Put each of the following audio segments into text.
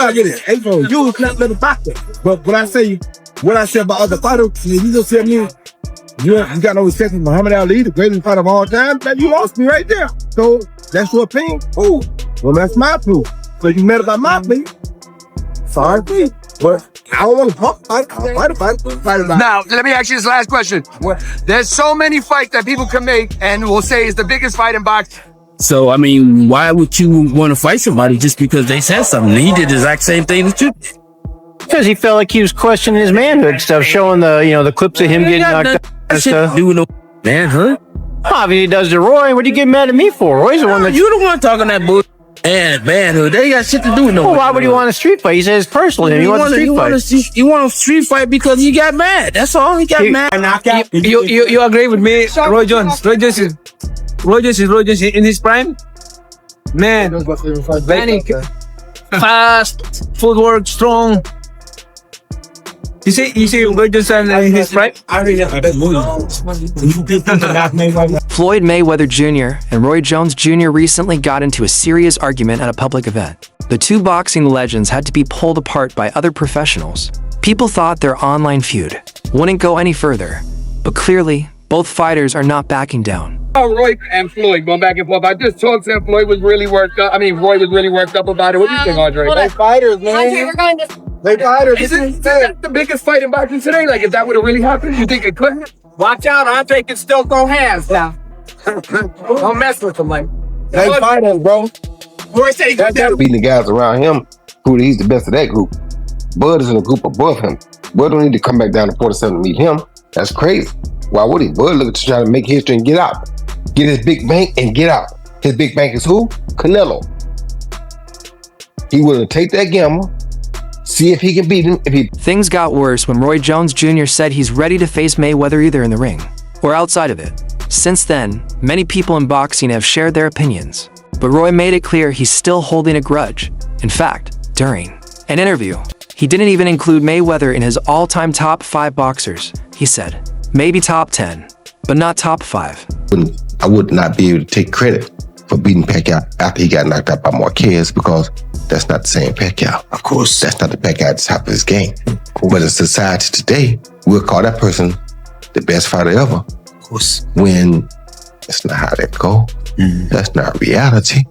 I get it. Hey, bro, you was not little boxer. But what I say about other fighters, you just tell me you got no respect for Muhammad Ali, the greatest fighter of all time, man, you lost me right there. So that's your opinion? Oh, well, that's my proof. So you mad about my opinion? Sorry, but I don't want to fight about. Now, let me ask you this last question. There's so many fights that people can make and will say is the biggest fight in boxing. So, I mean, why would you want to fight somebody just because they said something? He did the exact same thing that you did. Because he felt like he was questioning his manhood stuff, showing the clips of him getting knocked out and stuff. Do no manhood? Obviously, he does to Roy. What do you get mad at me for? Roy's the one that... You the one talking that bullshit. And manhood, they got shit to do with no. Well, why would he want a street fight? He says personally, he wants a street fight. You want a street fight because he got mad. That's all. He got mad. You agree with me, Roy Jones? Roy Jones is in his prime. Man, very fast, footwork, strong. You see, Roy Jones in his prime. Floyd Mayweather Jr. and Roy Jones Jr. recently got into a serious argument at a public event. The two boxing legends had to be pulled apart by other professionals. People thought their online feud wouldn't go any further, but clearly, both fighters are not backing down. Roy and Floyd going back and forth. I just talked to him. Floyd was really worked up. I mean, Roy was really worked up about it. What do you think, Andre? They fighters, man. Okay, we're going to... They fighters. Is that the biggest fight in boxing today? Like, if that would have really happened, you think it could? Watch out, Andre can still throw hands now. Don't mess with him, like. They fighters, bro. Roy said he got down. Beating the guys around him, who he's the best of that group. Bud is in a group above him. Bud don't need to come back down to 47 to meet him. That's crazy. Why would he? Bud looking to try to make history and get out. Get his big bank and get out. His big bank is who? Canelo. He willing to take that gamble, see if he can beat him. Things got worse when Roy Jones Jr. said he's ready to face Mayweather either in the ring or outside of it. Since then, many people in boxing have shared their opinions, but Roy made it clear he's still holding a grudge. In fact, during an interview, he didn't even include Mayweather in his all-time top 5 boxers. He said, maybe top 10, but not top 5. I would not be able to take credit for beating Pacquiao after he got knocked out by Marquez because that's not the same Pacquiao. Of course. That's not the Pacquiao at the top of his game. But in society today, we'll call that person the best fighter ever. Of course. When that's not how that go. That's not reality.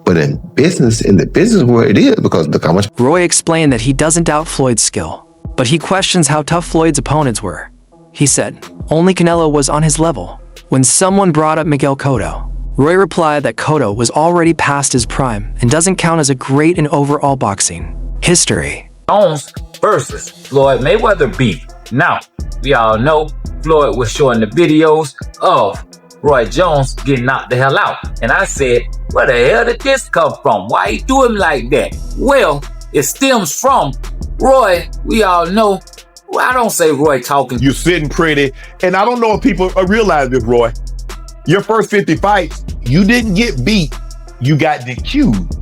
But in the business world, it is because look how much. Roy explained that he doesn't doubt Floyd's skill, but he questions how tough Floyd's opponents were. He said, only Canelo was on his level. When someone brought up Miguel Cotto, Roy replied that Cotto was already past his prime and doesn't count as a great in overall boxing history. Jones versus Floyd Mayweather beef. Now, we all know Floyd was showing the videos of Roy Jones getting knocked the hell out. And I said, where the hell did this come from? Why he do him like that? Well, it stems from Roy. We all know. Well, I don't say Roy talking. You're sitting pretty. And I don't know if people realize this, Roy. Your first 50 fights, you didn't get beat. You got DQ'd.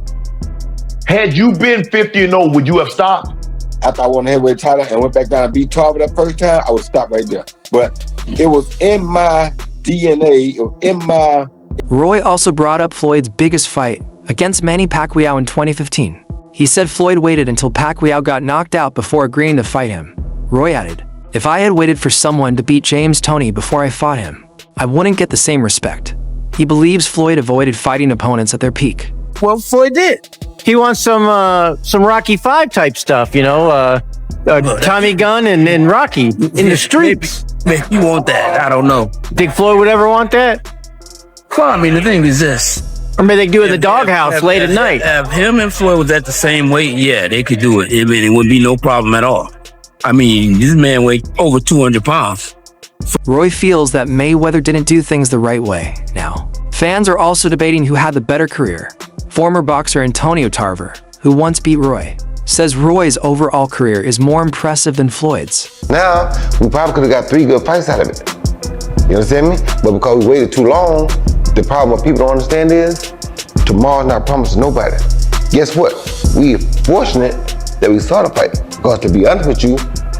Had you been 50-0, would you have stopped? After I won the heavyweight title and went back down and beat Tarver that first time, I would stop right there. But it was in my DNA, it was in my... Roy also brought up Floyd's biggest fight against Manny Pacquiao in 2015. He said Floyd waited until Pacquiao got knocked out before agreeing to fight him. Roy added, if I had waited for someone to beat James Toney before I fought him, I wouldn't get the same respect. He believes Floyd avoided fighting opponents at their peak. Well, Floyd did. He wants some Rocky V type stuff, you know, Tommy Gunn and Rocky in the streets. Maybe you want that. I don't know. Think Floyd would ever want that? Well, I mean, the thing is this. Or maybe they do it in the doghouse late at night. If him and Floyd was at the same weight, yeah, they could do it. I mean, it wouldn't be no problem at all. I mean, this man weighed over 200 pounds. Roy feels that Mayweather didn't do things the right way now. Fans are also debating who had the better career. Former boxer Antonio Tarver, who once beat Roy, says Roy's overall career is more impressive than Floyd's. Now, we probably could have got 3 good fights out of it. You understand me? But because we waited too long, the problem what people don't understand is, tomorrow's not promised to nobody. Guess what? We are fortunate that we saw the fight. Because to be honest with you,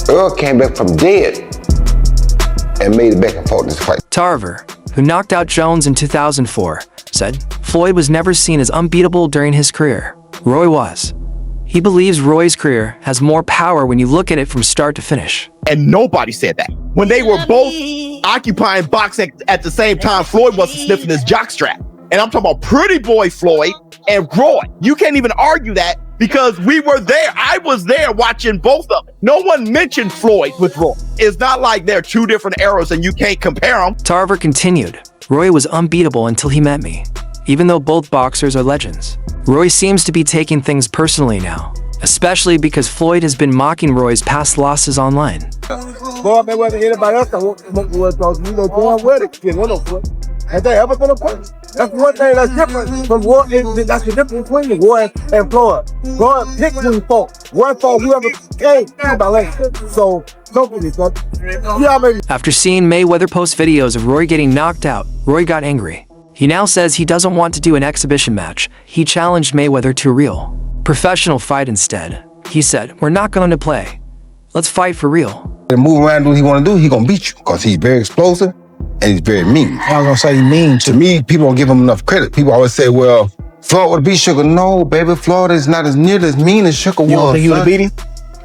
Earl came back from dead and made it back and fought this fight. Tarver, who knocked out Jones in 2004, said Floyd was never seen as unbeatable during his career. Roy was. He believes Roy's career has more power when you look at it from start to finish. And nobody said that. When they were both occupying boxing at the same time, Floyd wasn't sniffing his jockstrap. And I'm talking about pretty boy Floyd and Roy. You can't even argue that because we were there. I was there watching both of them. No one mentioned Floyd with Roy. It's not like they're two different eras and you can't compare them. Tarver continued, Roy was unbeatable until he met me. Even though both boxers are legends, Roy seems to be taking things personally now, especially because Floyd has been mocking Roy's past losses online. Floyd Mayweather, anybody else that was going with it, you know, has they ever been a punch? That's one thing that's different from war. That's the difference between Roy and Floyd. Floyd picked who he fought. Roy fought whoever came by lane. So, don't get me started. Yeah, maybe. After seeing Mayweather post videos of Roy getting knocked out, Roy got angry. He now says he doesn't want to do an exhibition match. He challenged Mayweather to a real, professional fight instead. He said, we're not going to play. Let's fight for real. And move around, do what he want to do, he going to beat you because he's very explosive and he's very mean. I was going to say he's mean. To me, people don't give him enough credit. People always say, well, Floyd would beat Sugar. No, baby, Floyd is not as nearly as mean as Sugar was. You don't think he would have beat him?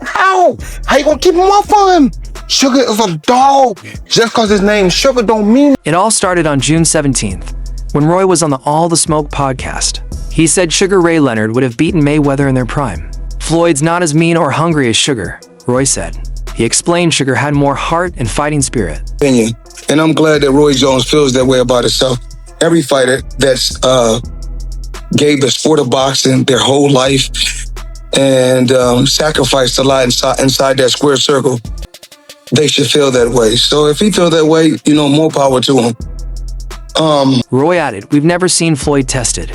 How? How you going to keep him off of him? Sugar is a dog. Just because his name Sugar don't mean. It all started on June 17th. When Roy was on the All the Smoke podcast. He said Sugar Ray Leonard would have beaten Mayweather in their prime. Floyd's not as mean or hungry as Sugar, Roy said. He explained Sugar had more heart and fighting spirit. And I'm glad that Roy Jones feels that way about himself. Every fighter that's gave the sport of boxing their whole life and sacrificed a lot inside that square circle, they should feel that way. So if he feels that way, more power to him. Roy added, we've never seen Floyd tested.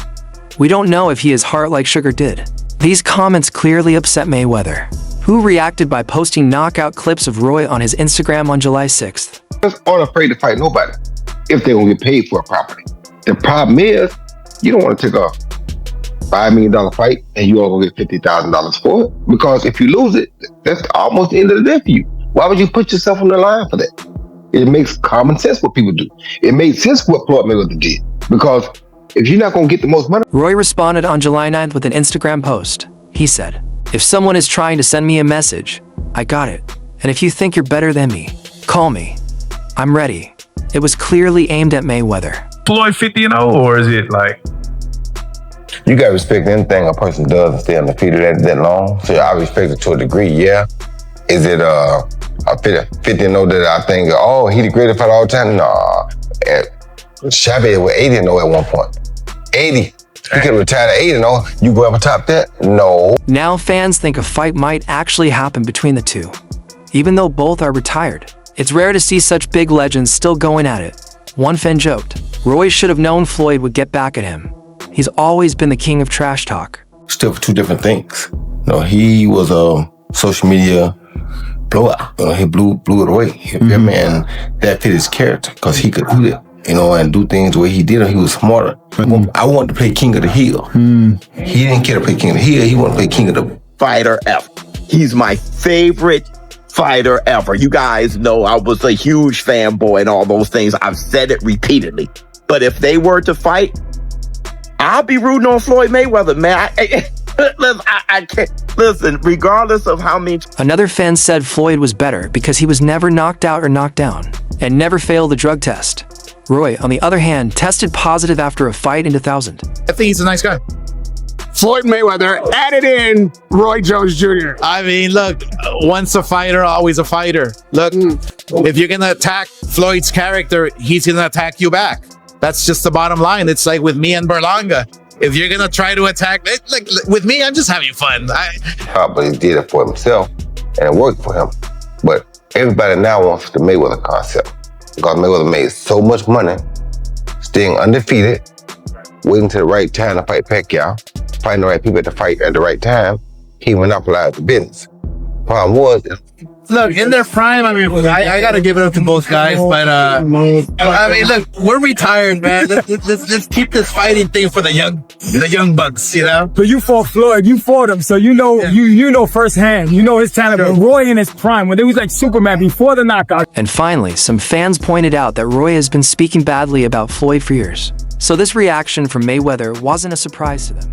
We don't know if he is heart like Sugar did. These comments clearly upset Mayweather, who reacted by posting knockout clips of Roy on his Instagram on July 6th. Just aren't afraid to fight nobody if they're going to get paid for it properly. The problem is, you don't want to take a $5 million fight and you all going to get $50,000 for it. Because if you lose it, that's almost the end of the day for you. Why would you put yourself on the line for that? It makes common sense what people do. It made sense what Floyd Mayweather did. Because if you're not going to get the most money... Roy responded on July 9th with an Instagram post. He said, if someone is trying to send me a message, I got it. And if you think you're better than me, call me. I'm ready. It was clearly aimed at Mayweather. Floyd 50-0, or is it like... You got to respect anything a person does and stay undefeated that long. So I respect it to a degree, yeah. Is it a 50-0 that I think, oh, he the greatest fighter all the time? Nah. Chavez was 80-0 at one point. 80. He could have retired at 80-0. You go up and top that? No. Now fans think a fight might actually happen between the two. Even though both are retired, it's rare to see such big legends still going at it. One fan joked, Roy should have known Floyd would get back at him. He's always been the king of trash talk. Still for two different things. He was a social media blowout. He blew it away. You feel me? And that fit his character because he could do it, and do things the way he did it. He was smarter. I wanted to play King of the Hill. He didn't care to play King of the Hill. He wanted to play King of the fighter ever. He's my favorite fighter ever. You guys know I was a huge fanboy and all those things. I've said it repeatedly. But if they were to fight, I'll be rooting on Floyd Mayweather, man. I can't. Listen, regardless of how many... Another fan said Floyd was better because he was never knocked out or knocked down and never failed the drug test. Roy, on the other hand, tested positive after a fight in 2000. I think he's a nice guy. Floyd Mayweather added in Roy Jones Jr. I mean, look, once a fighter, always a fighter. Look, if you're going to attack Floyd's character, he's going to attack you back. That's just the bottom line. It's like with me and Berlanga. If you're going to try to attack, like with me, I'm just having fun. But he did it for himself, and it worked for him. But everybody now wants the Mayweather concept. Because Mayweather made so much money, staying undefeated, waiting to the right time to fight Pacquiao, finding the right people to fight at the right time, he monopolized the business. Problem was... Look, in their prime, I mean, I got to give it up to both guys, but, I mean, look, we're retired, man. Let's keep this fighting thing for the young bucks, So you fought Floyd, you fought him, so you know, you know firsthand, you know his talent. But Roy in his prime, when it was like Superman before the knockout. And finally, some fans pointed out that Roy has been speaking badly about Floyd for years. So this reaction from Mayweather wasn't a surprise to them.